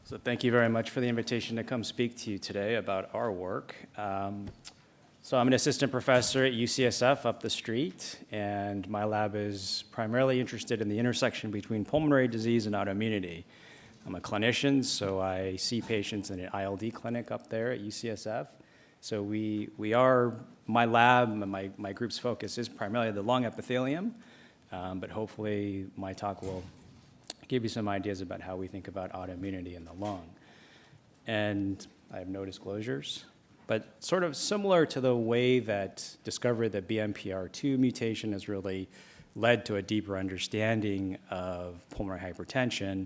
So thank you very much for the invitation to come speak to you today about our work. So I'm an assistant professor at UCSF up the street, and my lab is primarily interested in the intersection between pulmonary disease and autoimmunity. I'm a clinician, so I see patients in an ILD clinic up there at UCSF. So my lab, my group's focus is primarily the lung epithelium, but hopefully my talk will give you some ideas about how we think about autoimmunity in the lung. And I have no disclosures, but sort of similar to the way that discovery of the BMPR2 mutation has really led to a deeper understanding of pulmonary hypertension,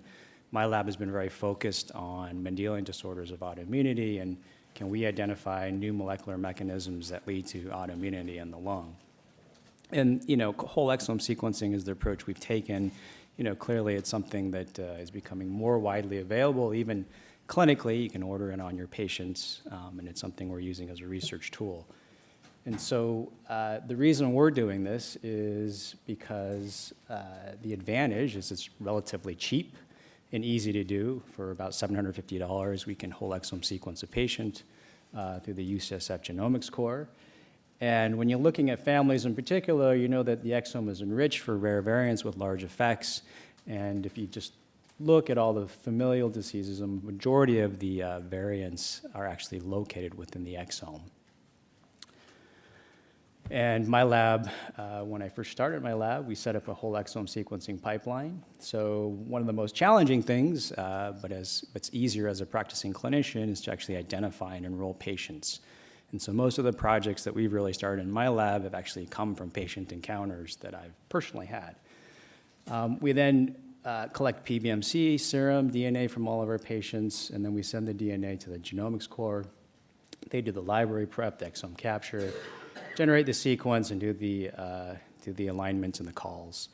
my lab has been very focused on Mendelian disorders of autoimmunity and can we identify new molecular mechanisms that lead to autoimmunity in the lung. And, whole exome sequencing is the approach we've taken. Clearly it's something that is becoming more widely available, even clinically. You can order it on your patients, and it's something we're using as a research tool. And so the reason we're doing this is because the advantage is it's relatively cheap and easy to do. For about $750, we can whole exome sequence a patient through the UCSF Genomics Core. And when you're looking at families in particular, you know that the exome is enriched for rare variants with large effects. And if you just look at all the familial diseases, a majority of the variants are actually located within the exome. And my lab, when I first started my lab, we set up a whole exome sequencing pipeline. So one of the most challenging things, but what's easier as a practicing clinician, is to actually identify and enroll patients. And so most of the projects that we've really started in my lab have actually come from patient encounters that I've personally had. We then collect PBMC, serum, DNA from all of our patients, and then we send the DNA to the Genomics Core. They do the library prep, the exome capture, generate the sequence, and do the alignments and the calls.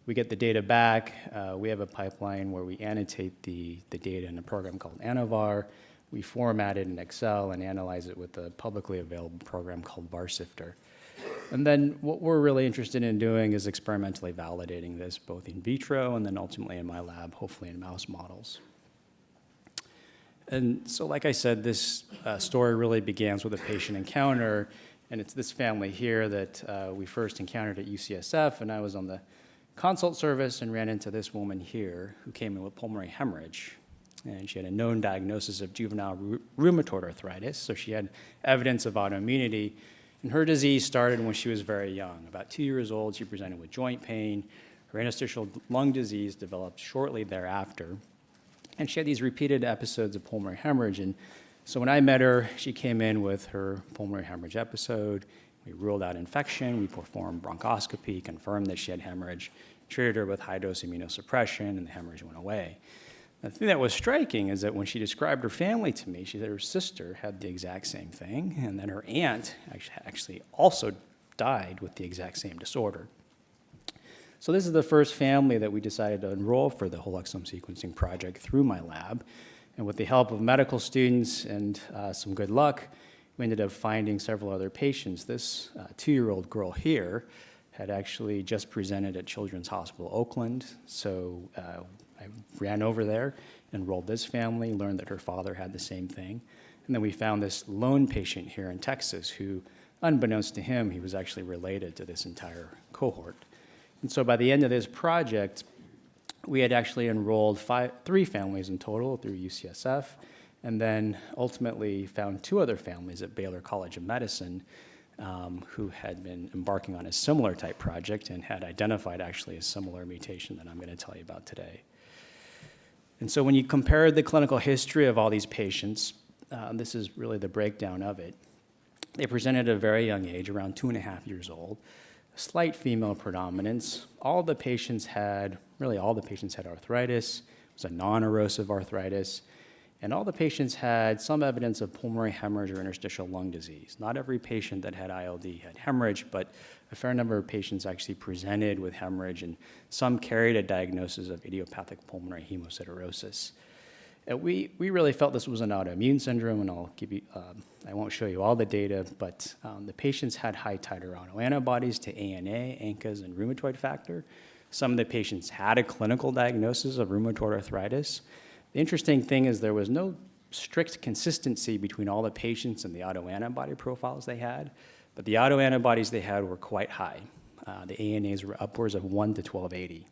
We get the data back. We have a pipeline where we annotate the data in a program called Anavar. We format it in Excel and analyze it with a publicly available program called VarSifter. And then what we're really interested in doing is experimentally validating this both in vitro and then ultimately in my lab, hopefully in mouse models. And so like I said, this story really begins with a patient encounter, and it's this family here that we first encountered at UCSF, and I was on the consult service and ran into this woman here who came in with pulmonary hemorrhage. And she had a known diagnosis of juvenile rheumatoid arthritis, so she had evidence of autoimmunity. And her disease started when she was very young. About 2 years old, she presented with joint pain. Her interstitial lung disease developed shortly thereafter. And she had these repeated episodes of pulmonary hemorrhage. And so when I met her, she came in with her pulmonary hemorrhage episode. We ruled out infection. We performed bronchoscopy, confirmed that she had hemorrhage, treated her with high-dose immunosuppression, and the hemorrhage went away. The thing that was striking is that when she described her family to me, she said her sister had the exact same thing, and then her aunt actually also died with the exact same disorder. So this is the first family that we decided to enroll for the whole exome sequencing project through my lab. And with the help of medical students and some good luck, we ended up finding several other patients. This 2-year-old girl here had actually just presented at Children's Hospital Oakland, so I ran over there, enrolled this family, learned that her father had the same thing. And then we found this lone patient here in Texas who, unbeknownst to him, he was actually related to this entire cohort. And so by the end of this project, we had actually enrolled 3 families in total through UCSF, and then ultimately found 2 other families at Baylor College of Medicine who had been embarking on a similar type project and had identified actually a similar mutation that I'm going to tell you about today. And so when you compare the clinical history of all these patients, this is really the breakdown of it. They presented at a very young age, around 2.5 years old, a slight female predominance. All the patients had arthritis. It was a non-erosive arthritis. And all the patients had some evidence of pulmonary hemorrhage or interstitial lung disease. Not every patient that had ILD had hemorrhage, but a fair number of patients actually presented with hemorrhage, and some carried a diagnosis of idiopathic pulmonary hemosiderosis. And we really felt this was an autoimmune syndrome, and I won't show you all the data, but the patients had high titer autoantibodies to ANA, ANCAs, and rheumatoid factor. Some of the patients had a clinical diagnosis of rheumatoid arthritis, The interesting thing is there was no strict consistency between all the patients and the autoantibody profiles they had, but the autoantibodies they had were quite high. The ANAs were upwards of 1 to 1280.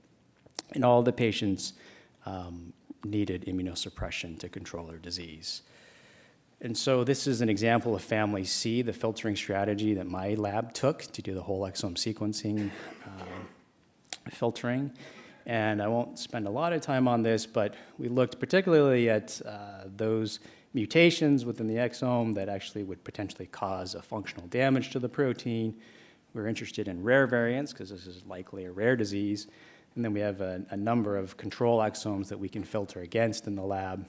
And all the patients needed immunosuppression to control their disease. And so this is an example of family C, the filtering strategy that my lab took to do the whole exome sequencing filtering. And I won't spend a lot of time on this, but we looked particularly at those mutations within the exome that actually would potentially cause a functional damage to the protein. We're interested in rare variants because this is likely a rare disease. And then we have a number of control exomes that we can filter against in the lab.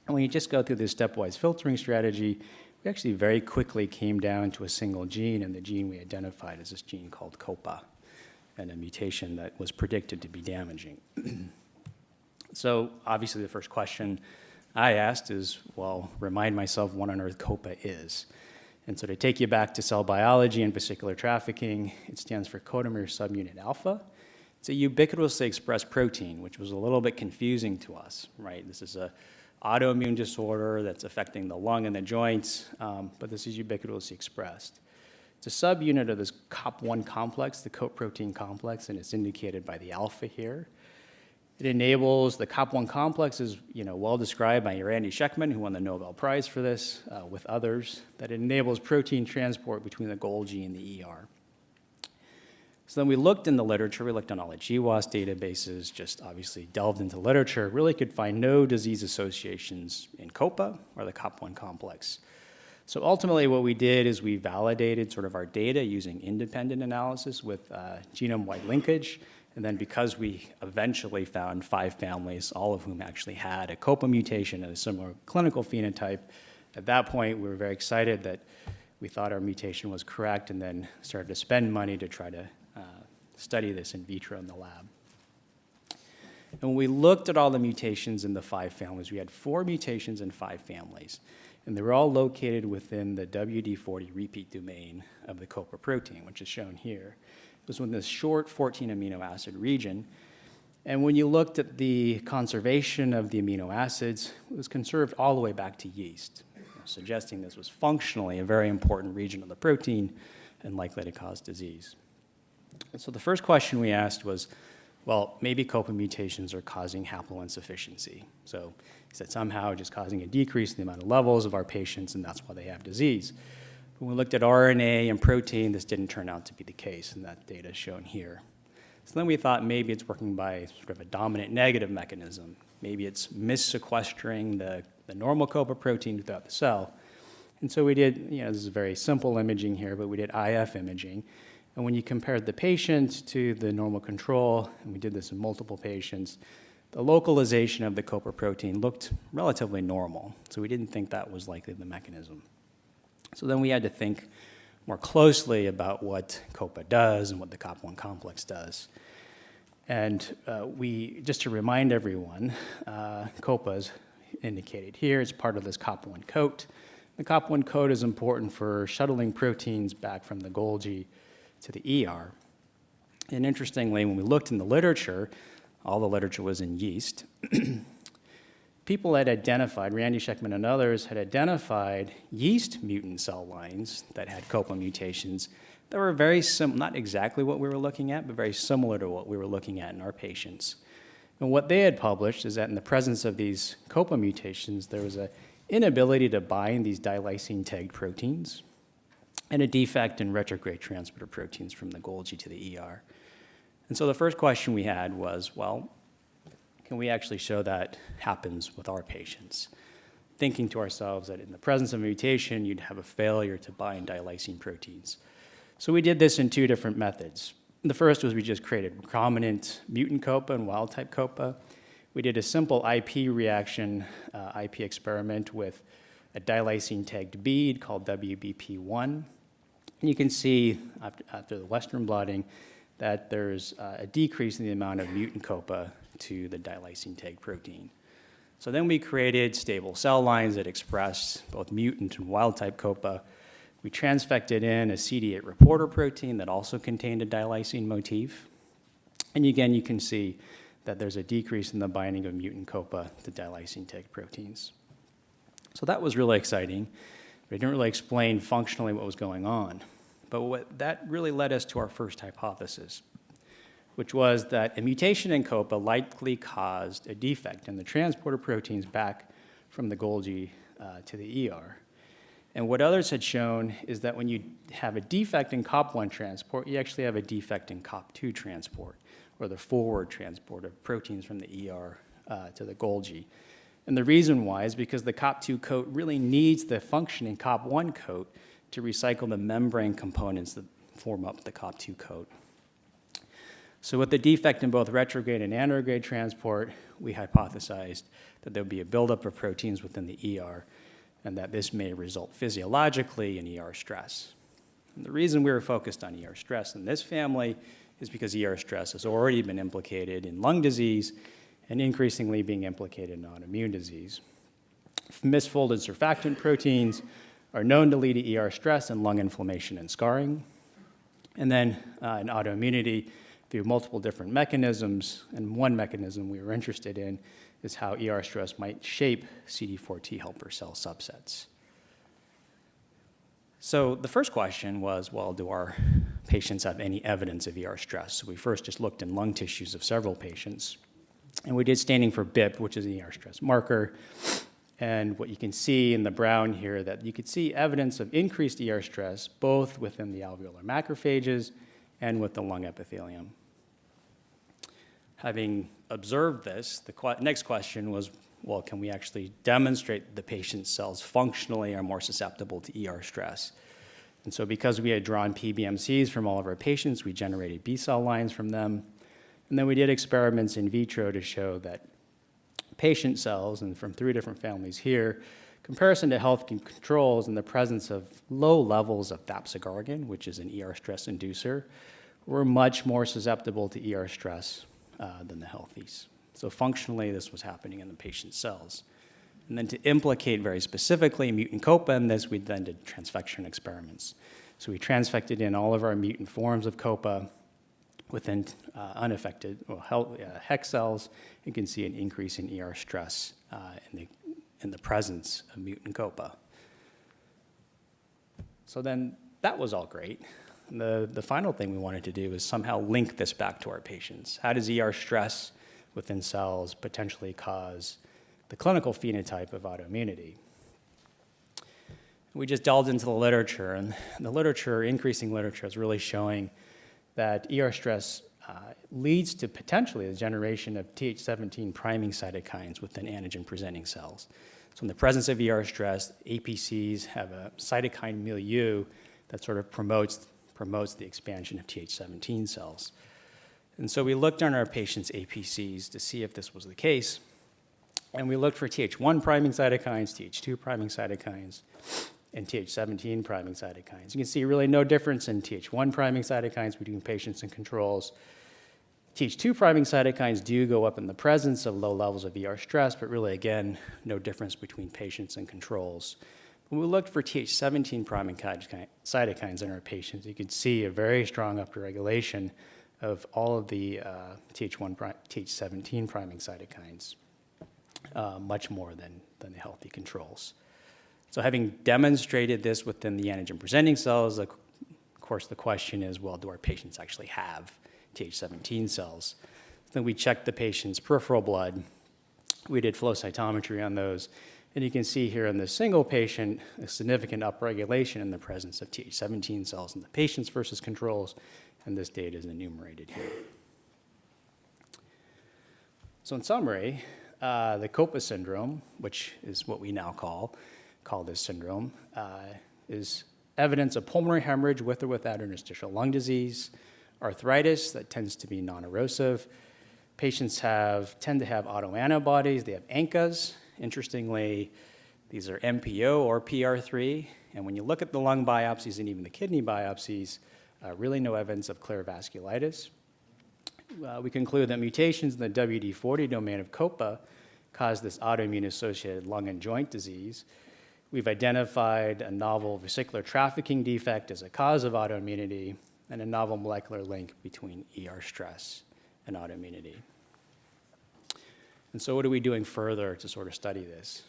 And when you just go through this stepwise filtering strategy, we actually very quickly came down to a single gene, and the gene we identified is this gene called COPA, and a mutation that was predicted to be damaging. So obviously the first question I asked is, well, remind myself what on earth COPA is. And so to take you back to cell biology and vesicular trafficking, it stands for codomer subunit alpha. It's a ubiquitously expressed protein, which was a little bit confusing to us, right? This is a autoimmune disorder that's affecting the lung and the joints, but this is ubiquitously expressed. It's a subunit of this COP1 complex, the coat protein complex, and it's indicated by the alpha here. It enables, the COP1 complex is well described by Randy Schekman, who won the Nobel Prize for this, with others, that it enables protein transport between the Golgi and the ER. So then we looked in the literature, we looked on all the GWAS databases, just obviously delved into literature, really could find no disease associations in COPA or the COP1 complex. So ultimately what we did is we validated sort of our data using independent analysis with genome-wide linkage. And then because we eventually found 5 families, all of whom actually had a COPA mutation and a similar clinical phenotype, at that point we were very excited that we thought our mutation was correct, and then started to spend money to try to study this in vitro in the lab. And when we looked at all the mutations in the 5 families, we had 4 mutations in 5 families. And they were all located within the WD40 repeat domain of the COPA protein, which is shown here. It was within this short 14 amino acid region. And when you looked at the conservation of the amino acids, it was conserved all the way back to yeast, suggesting this was functionally a very important region of the protein and likely to cause disease. And so the first question we asked was, well, maybe COPA mutations are causing haploinsufficiency. So is that somehow just causing a decrease in the amount of levels of our patients, and that's why they have disease? When we looked at RNA and protein, this didn't turn out to be the case, and that data is shown here. So then we thought maybe it's working by sort of a dominant negative mechanism. Maybe it's mis-sequestering the normal COPA protein throughout the cell. And so we did, this is very simple imaging here, but we did IF imaging. And when you compared the patient to the normal control, and we did this in multiple patients, the localization of the COPA protein looked relatively normal. So we didn't think that was likely the mechanism. So then we had to think more closely about what COPA does and what the COP1 complex does. And just to remind everyone, COPA is indicated here. It's part of this COP1 coat. The COP1 coat is important for shuttling proteins back from the Golgi to the ER. And interestingly, when we looked in the literature, all the literature was in yeast. People had identified, Randy Schekman and others had identified yeast mutant cell lines that had COPA mutations that were very not exactly what we were looking at, but very similar to what we were looking at in our patients. And what they had published is that in the presence of these COPA mutations, there was an inability to bind these dilysine-tagged proteins and a defect in retrograde transporter proteins from the Golgi to the ER. And so the first question we had was, well, can we actually show that happens with our patients? Thinking to ourselves that in the presence of a mutation, you'd have a failure to bind dilysine proteins. So we did this in 2 different methods. The first was we just created recombinant mutant COPA and wild-type COPA. We did a simple IP reaction, IP experiment with a dilysine-tagged bead called WBP1. And you can see after the Western blotting that there's a decrease in the amount of mutant COPA to the dilysine-tagged protein. So then we created stable cell lines that expressed both mutant and wild-type COPA. We transfected in a CD8 reporter protein that also contained a dilysine motif. And again, you can see that there's a decrease in the binding of mutant COPA to dilysine TEG proteins. So that was really exciting, but it didn't really explain functionally what was going on. But that really led us to our first hypothesis, which was that a mutation in COPA likely caused a defect in the transporter proteins back from the Golgi to the ER. And what others had shown is that when you have a defect in COP1 transport, you actually have a defect in COP2 transport, or the forward transport of proteins from the ER to the Golgi. And the reason why is because the COP2 coat really needs the functioning COP1 coat to recycle the membrane components that form up the COP2 coat. So with the defect in both retrograde and anterograde transport, we hypothesized that there would be a buildup of proteins within the ER, and that this may result physiologically in ER stress. And the reason we were focused on ER stress in this family is because ER stress has already been implicated in lung disease and increasingly being implicated in autoimmune disease. Misfolded surfactant proteins are known to lead to ER stress and lung inflammation and scarring. And then in autoimmunity, through multiple different mechanisms, and one mechanism we were interested in is how ER stress might shape CD4 T helper cell subsets. So the first question was, well, do our patients have any evidence of ER stress? So we first just looked in lung tissues of several patients, and we did staining for BIP, which is an ER stress marker. And what you can see in the brown here, that you could see evidence of increased ER stress, both within the alveolar macrophages and with the lung epithelium. Having observed this, the next question was, well, can we actually demonstrate the patient's cells functionally are more susceptible to ER stress? And so because we had drawn PBMCs from all of our patients, we generated B cell lines from them. And then we did experiments in vitro to show that patient cells, and from 3 different families here, comparison to health controls in the presence of low levels of thapsigargan, which is an ER stress inducer, were much more susceptible to ER stress than the healthies. So functionally, this was happening in the patient's cells. And then to implicate very specifically mutant COPA in this, we then did transfection experiments. So we transfected in all of our mutant forms of COPA within unaffected HEX cells. You can see an increase in ER stress in the presence of mutant COPA. So then that was all great. The final thing we wanted to do is somehow link this back to our patients. How does ER stress within cells potentially cause the clinical phenotype of autoimmunity? We just delved into the literature, and the literature, increasing literature, is really showing that ER stress leads to potentially the generation of Th17 priming cytokines within antigen-presenting cells. So in the presence of ER stress, APCs have a cytokine milieu that sort of promotes the expansion of Th17 cells. And so we looked on our patients' APCs to see if this was the case, and we looked for Th1 priming cytokines, Th2 priming cytokines, and Th17 priming cytokines. You can see really no difference in Th1 priming cytokines between patients and controls. Th2 priming cytokines do go up in the presence of low levels of ER stress, but really, again, no difference between patients and controls. When we looked for Th17 priming cytokines in our patients, you could see a very strong upregulation of all of the Th17 priming cytokines, much more than the healthy controls. So having demonstrated this within the antigen-presenting cells, of course, the question is, well, do our patients actually have Th17 cells? Then we checked the patient's peripheral blood. We did flow cytometry on those. And you can see here in this single patient, a significant upregulation in the presence of Th17 cells in the patients versus controls. And this data is enumerated here. So in summary, the COPA syndrome, which is what we now call this syndrome, is evidence of pulmonary hemorrhage with or without interstitial lung disease, arthritis that tends to be non-erosive. Patients tend to have autoantibodies. They have ANCAs. Interestingly, these are MPO or PR3. And when you look at the lung biopsies and even the kidney biopsies, really no evidence of clear vasculitis. We conclude that mutations in the WD40 domain of COPA cause this autoimmune-associated lung and joint disease. We've identified a novel vesicular trafficking defect as a cause of autoimmunity and a novel molecular link between ER stress and autoimmunity. And so what are we doing further to sort of study this?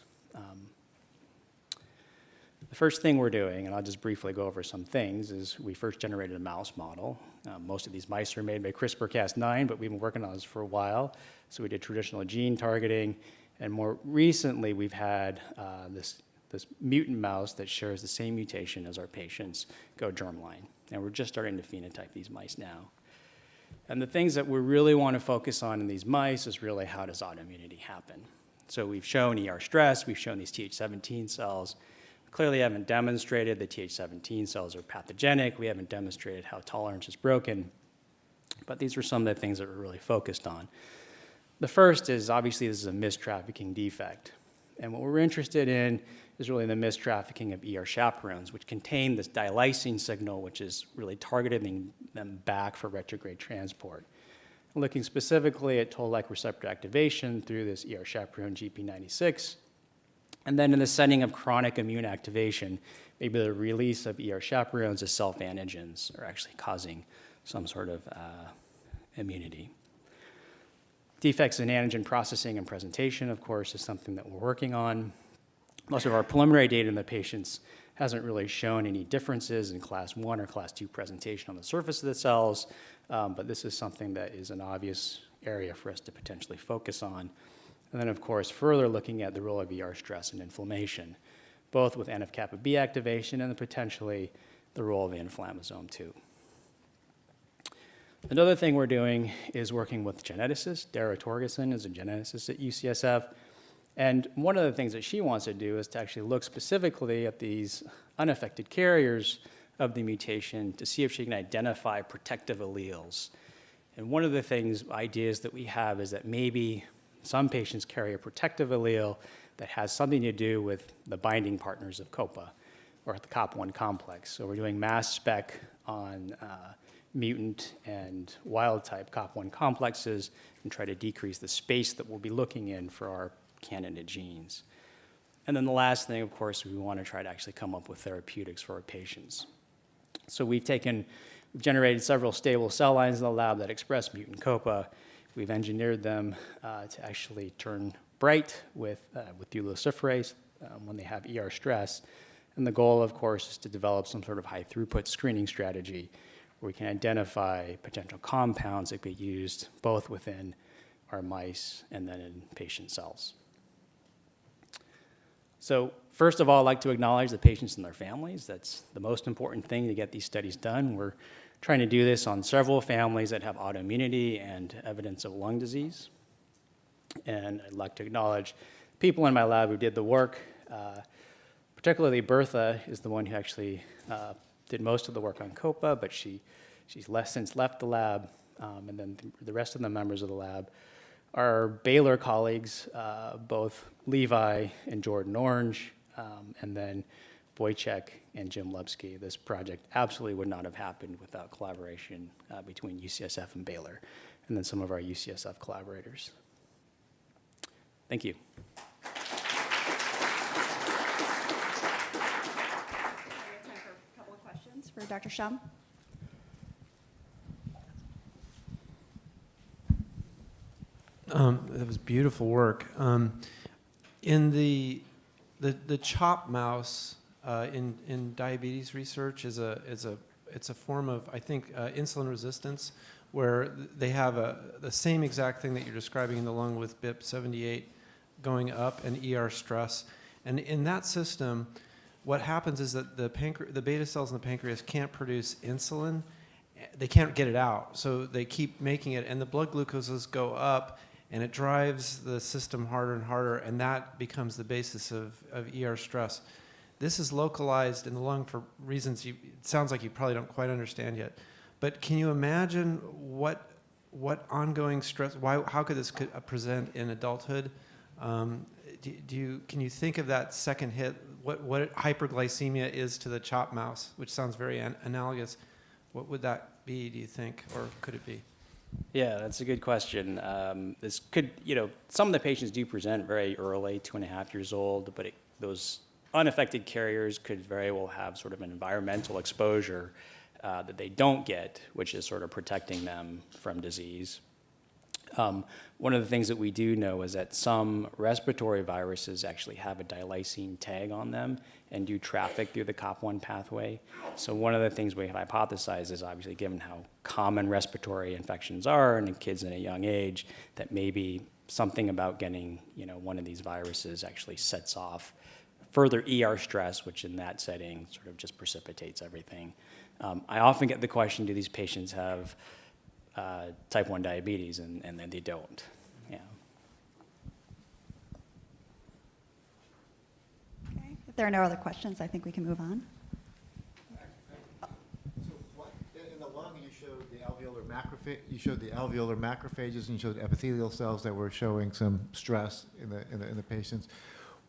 The first thing we're doing, and I'll just briefly go over some things, is we first generated a mouse model. Most of these mice are made by CRISPR-Cas9, but we've been working on this for a while. So we did traditional gene targeting, and more recently we've had this mutant mouse that shares the same mutation as our patients go germline. And we're just starting to phenotype these mice now. And the things that we really want to focus on in these mice is really how does autoimmunity happen. So we've shown ER stress, we've shown these Th17 cells. Clearly haven't demonstrated the Th17 cells are pathogenic. We haven't demonstrated how tolerance is broken. But these were some of the things that we're really focused on. The first is obviously this is a mistrafficking defect. And what we're interested in is really the mistrafficking of ER chaperones, which contain this dilysine signal, which is really targeting them back for retrograde transport. Looking specifically at toll-like receptor activation through this ER chaperone GP96, and then in the setting of chronic immune activation, maybe the release of ER chaperones as self-antigens are actually causing some sort of immunity. Defects in antigen processing and presentation, of course, is something that we're working on. Most of our preliminary data in the patients hasn't really shown any differences in class 1 or class 2 presentation on the surface of the cells, but this is something that is an obvious area for us to potentially focus on. And then, of course, further looking at the role of ER stress and inflammation, both with NF-kappa B activation and potentially the role of the inflammasome too. Another thing we're doing is working with geneticists. Dara Torgerson is a geneticist at UCSF. And one of the things that she wants to do is to actually look specifically at these unaffected carriers of the mutation to see if she can identify protective alleles. And one of the ideas that we have is that maybe some patients carry a protective allele that has something to do with the binding partners of COPA or the COP1 complex. So we're doing mass spec on mutant and wild type COP1 complexes and try to decrease the space that we'll be looking in for our candidate genes. And then the last thing, of course, we want to try to actually come up with therapeutics for our patients. So we've generated several stable cell lines in the lab that express mutant COPA. We've engineered them to actually turn bright with luciferase when they have ER stress. And the goal, of course, is to develop some sort of high throughput screening strategy where we can identify potential compounds that could be used both within our mice and then in patient cells. So first of all, I'd like to acknowledge the patients and their families. That's the most important thing to get these studies done. We're trying to do this on several families that have autoimmunity and evidence of lung disease. And I'd like to acknowledge people in my lab who did the work. Particularly Bertha is the one who actually did most of the work on COPA, but she's since left the lab. And then the rest of the members of the lab are Baylor colleagues, both Levi and Jordan Orange, and then Wojciech and Jim Lubsky. This project absolutely would not have happened without collaboration between UCSF and Baylor, and then some of our UCSF collaborators. Thank you. We have time for a couple of questions for Dr. Shum. That was beautiful work. In the CHOP mouse in diabetes research it's a form of, I think, insulin resistance, where they have the same exact thing that you're describing in the lung with BIP78 going up and ER stress. And in that system, what happens is that the beta cells in the pancreas can't produce insulin. They can't get it out, so they keep making it, and the blood glucoses go up, and it drives the system harder and harder, and that becomes the basis of ER stress. This is localized in the lung for reasons it sounds like you probably don't quite understand yet. But can you imagine what ongoing stress, how could this present in adulthood? Can you think of that second hit, what hyperglycemia is to the CHOP mouse, which sounds very analogous? What would that be, do you think, or could it be? Yeah, that's a good question. This could, some of the patients do present very early, 2.5 years old, but those unaffected carriers could very well have sort of an environmental exposure that they don't get, which is sort of protecting them from disease. One of the things that we do know is that some respiratory viruses actually have a dilysine tag on them and do traffic through the COP1 pathway. So one of the things we have hypothesized is, obviously, given how common respiratory infections are and in kids in a young age, that maybe something about getting, one of these viruses actually sets off further ER stress, which in that setting sort of just precipitates everything. I often get the question, do these patients have type 1 diabetes, and then they don't. Yeah. Okay. If there are no other questions, I think we can move on. So what, in the lung, you showed the alveolar macrophages, and you showed epithelial cells that were showing some stress in the patients.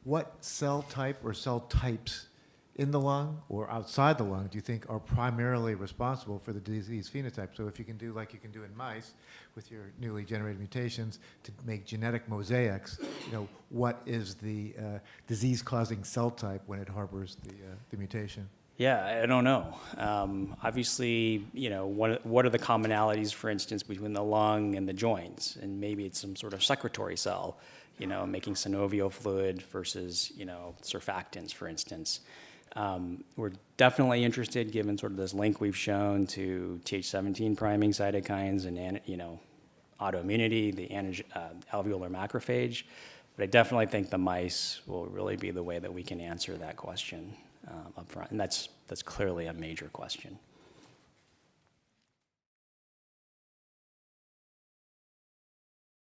What cell type or cell types in the lung or outside the lung do you think are primarily responsible for the disease phenotype? So if you can do like you can do in mice with your newly generated mutations to make genetic mosaics, what is the disease-causing cell type when it harbors the mutation? Yeah, I don't know. Obviously, what are the commonalities, for instance, between the lung and the joints? And maybe it's some sort of secretory cell, making synovial fluid versus, surfactants, for instance. We're definitely interested, given sort of this link we've shown to Th17 priming cytokines and, autoimmunity, the alveolar macrophage. But I definitely think the mice will really be the way that we can answer that question up front. And that's clearly a major question.